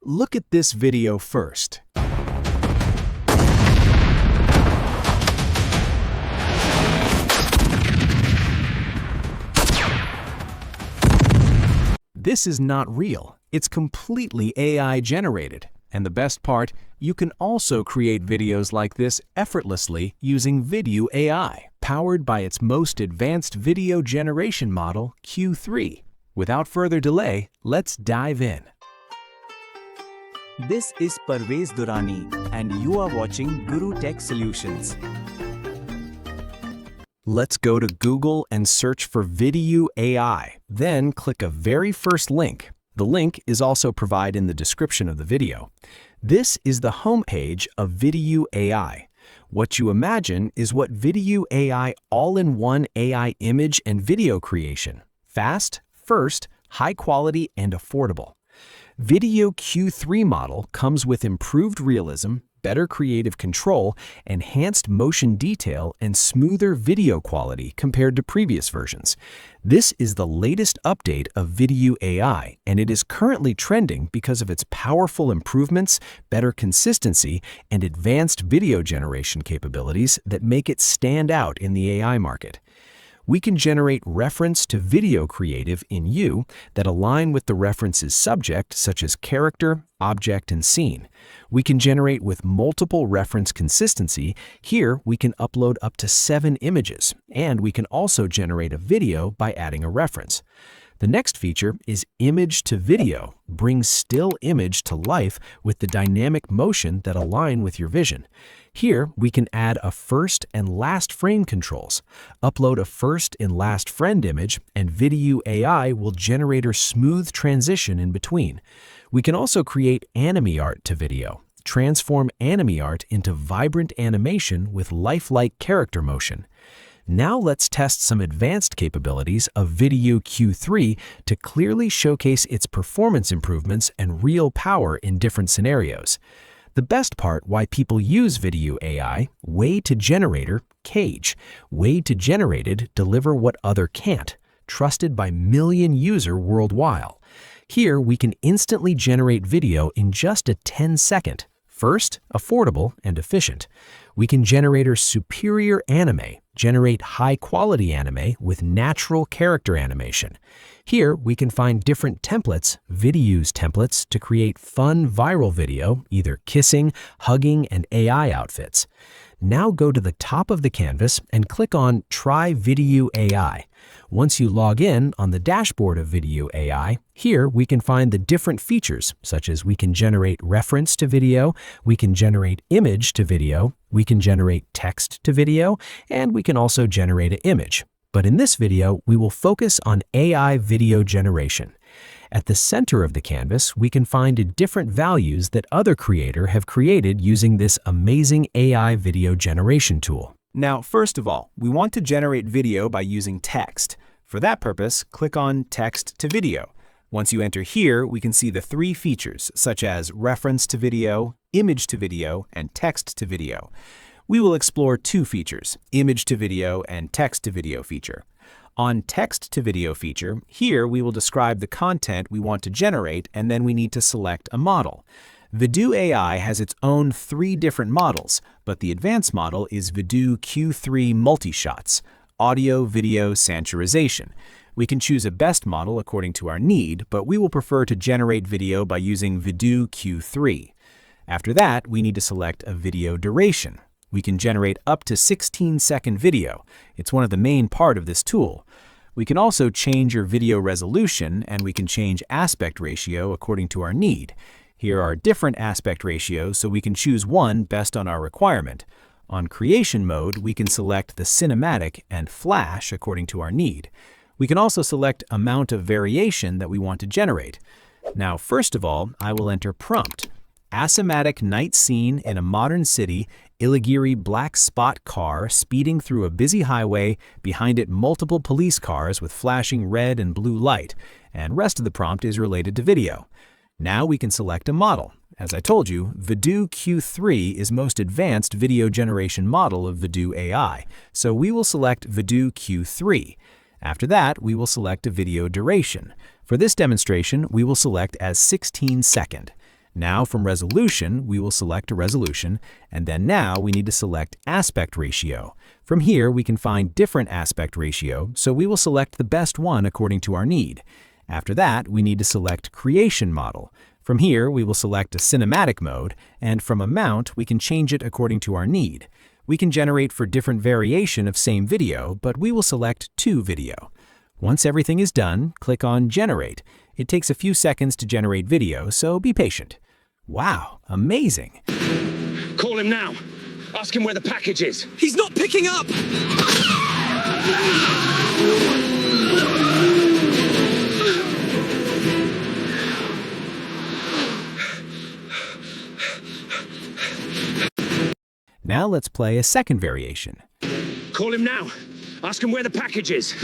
Look at this video first. This is not real. It's completely AI generated. And the best part, you can also create videos like this effortlessly using Vidu AI, powered by its most advanced video generation model, Q3. Without further delay, let's dive in. This is Parvez Durrani, and you are watching Guru Tech Solutions. Let's go to Google and search for Vidu AI. Then click a very first link. The link is also provided in the description of the video. This is the homepage of Vidu AI. What you imagine is what Vidu AI all-in-one AI image and video creation. Fast, first, high quality, and affordable. Vidu Q3 model comes with improved realism, better creative control, enhanced motion detail, and smoother video quality compared to previous versions. This is the latest update of Vidu AI, and it is currently trending because of its powerful improvements, better consistency, and advanced video generation capabilities that make it stand out in the AI market. We can generate reference to video creative in U that align with the reference's subject, such as character, object, and scene. We can generate with multiple reference consistency. Here, we can upload up to 7 images, and we can also generate a video by adding a reference. The next feature is image to video, brings still image to life with the dynamic motion that align with your vision. Here, we can add a first and last frame controls, upload a first and last friend image, and Vidu AI will generate a smooth transition in between. We can also create anime art to video, transform anime art into vibrant animation with lifelike character motion. Now let's test some advanced capabilities of Vidu Q3 to clearly showcase its performance improvements and real power in different scenarios. The best part why people use Vidu AI, way to generator, cage, way to generated, deliver what other can't, trusted by million user worldwide. Here we can instantly generate video in just a 10-second. First, affordable and efficient. We can generate superior anime, generate high-quality anime with natural character animation. Here, we can find different templates, Vidu's templates, to create fun viral video, either kissing, hugging, and AI outfits. Now go to the top of the canvas and click on Try Vidu AI. Once you log in on the dashboard of Vidu AI, here we can find the different features, such as we can generate reference to video, we can generate image to video, we can generate text to video, and we can also generate an image. But in this video, we will focus on AI video generation. At the center of the canvas, we can find different values that other creators have created using this amazing AI video generation tool. Now, first of all, we want to generate video by using text. For that purpose, click on Text to Video. Once you enter here, we can see the 3 features, such as reference to video, image to video, and text to video. We will explore 2 features, image to video and text to video feature. On text to video feature, here we will describe the content we want to generate, and then we need to select a model. Vidu AI has its own 3 different models, but the advanced model is Vidu Q3 Multishots, Audio Video Sanchorization. We can choose a best model according to our need, but we will prefer to generate video by using Vidu Q3. After that, we need to select a video duration. We can generate up to 16-second video. It's one of the main part of this tool. We can also change your video resolution, and we can change aspect ratio according to our need. Here are different aspect ratios, so we can choose one based on our requirement. On creation mode, we can select the cinematic and flash according to our need. We can also select amount of variation that we want to generate. Now, first of all, I will enter prompt. Asymmetric night scene in a modern city, Illigiri black spot car speeding through a busy highway, behind it multiple police cars with flashing red and blue light, and rest of the prompt is related to video. Now we can select a model. As I told you, Vidu Q3 is most advanced video generation model of Vidu AI, so we will select Vidu Q3. After that, we will select a video duration. For this demonstration, we will select as 16 second. Now from resolution, we will select a resolution, and then now we need to select aspect ratio. From here, we can find different aspect ratio, so we will select the best one according to our need. After that, we need to select creation model. From here, we will select a cinematic mode, and from amount, we can change it according to our need. We can generate for different variation of same video, but we will select to video. Once everything is done, click on Generate. It takes a few seconds to generate video, so be patient. Wow, amazing! Call him now. Ask him where the package is. He's not picking up! Now let's play a second variation. Call him now. Ask him where the package is.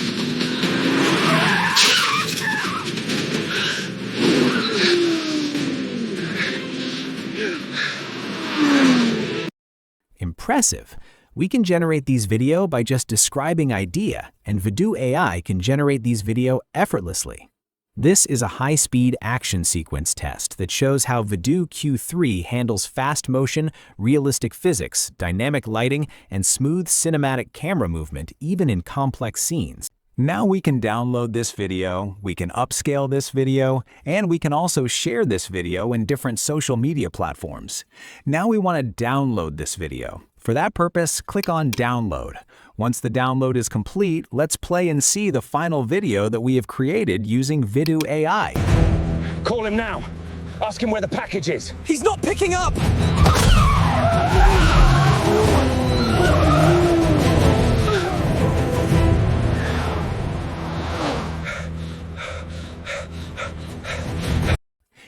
Impressive! We can generate these video by just describing idea, and Vidu AI can generate these video effortlessly. This is a high-speed action sequence test that shows how Vidu Q3 handles fast motion, realistic physics, dynamic lighting, and smooth cinematic camera movement even in complex scenes. Now we can download this video, we can upscale this video, and we can also share this video in different social media platforms. Now we want to download this video. For that purpose, click on Download. Once the download is complete, let's play and see the final video that we have created using Vidu AI. Call him now. Ask him where the package is. He's not picking up!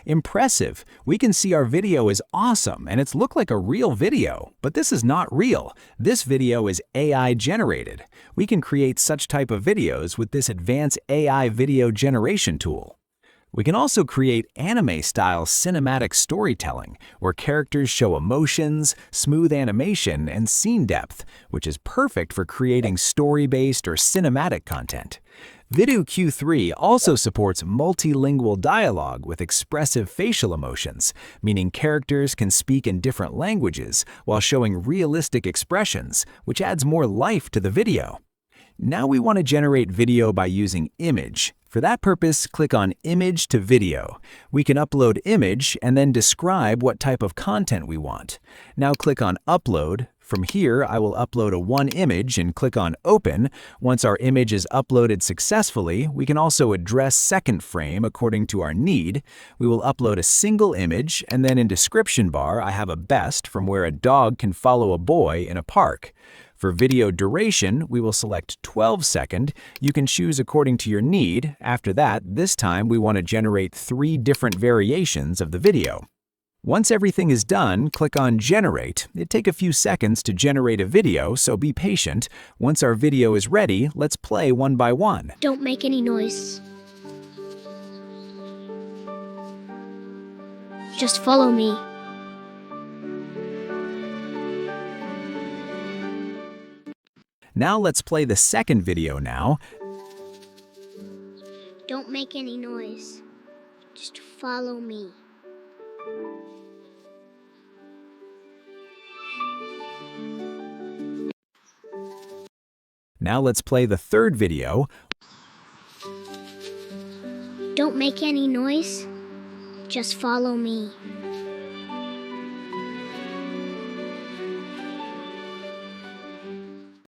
Impressive! We can see our video is awesome and it's looked like a real video, but this is not real. This video is AI generated. We can create such type of videos with this advanced AI video generation tool. We can also create anime-style cinematic storytelling, where characters show emotions, smooth animation, and scene depth, which is perfect for creating story-based or cinematic content. Vidu Q3 also supports multilingual dialogue with expressive facial emotions, meaning characters can speak in different languages while showing realistic expressions, which adds more life to the video. Now we want to generate video by using image. For that purpose, click on Image to Video. We can upload image and then describe what type of content we want. Now click on Upload. From here, I will upload a one image and click on Open. Once our image is uploaded successfully, we can also address second frame according to our need. We will upload a single image, and then in description bar, I have a best from where a dog can follow a boy in a park. For video duration, we will select 12 second. You can choose according to your need. After that, this time we want to generate 3 different variations of the video. Once everything is done, click on Generate. It takes a few seconds to generate a video, so be patient. Once our video is ready, let's play one by one. Don't make any noise. Just follow me. Now let's play the second video now. Don't make any noise. Just follow me. Now let's play the third video. Don't make any noise. Just follow me.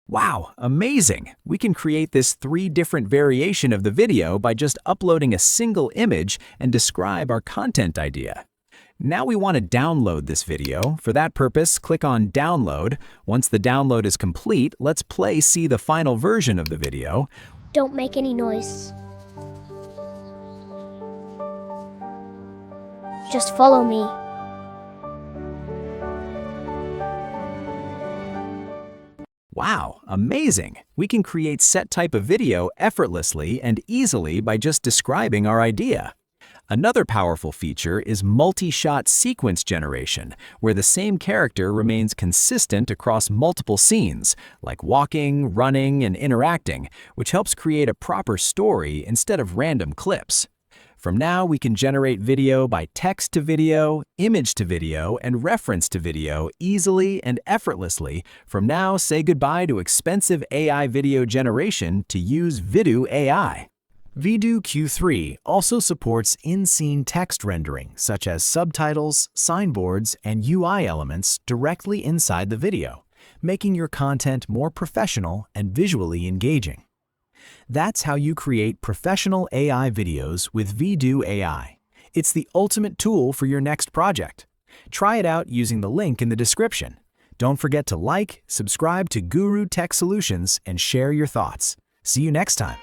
Wow, amazing! We can create this 3 different variation of the video by just uploading a single image and describe our content idea. Now we want to download this video. For that purpose, click on Download. Once the download is complete, let's see the final version of the video. Don't make any noise. Just follow me. Wow, amazing! We can create set type of video effortlessly and easily by just describing our idea. Another powerful feature is multi-shot sequence generation, where the same character remains consistent across multiple scenes, like walking, running, and interacting, which helps create a proper story instead of random clips. From now, we can generate video by text to video, image to video, and reference to video easily and effortlessly. From now, say goodbye to expensive AI video generation to use Vidu AI. Vidu Q3 also supports in-scene text rendering, such as subtitles, signboards, and UI elements directly inside the video, making your content more professional and visually engaging. That's how you create professional AI videos with Vidu AI. It's the ultimate tool for your next project. Try it out using the link in the description. Don't forget to like, subscribe to Guru Tech Solutions, and share your thoughts. See you next time.